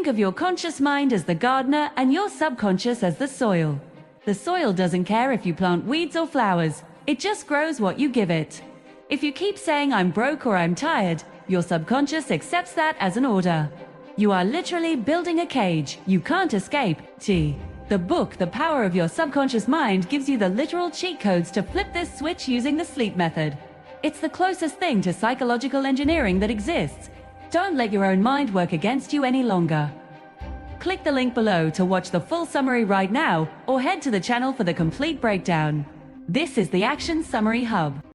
Think of your conscious mind as the gardener and your subconscious as the soil. The soil doesn't care if you plant weeds or flowers, it just grows what you give it. If you keep saying I'm broke or I'm tired, your subconscious accepts that as an order. You are literally building a cage you can't escape. The book The Power of Your Subconscious Mind gives you the literal cheat codes to flip this switch using the sleep method. It's the closest thing to psychological engineering that exists. Don't let your own mind work against you any longer. Click the link below to watch the full summary right now, or head to the channel for the complete breakdown. This is the Action Summary Hub.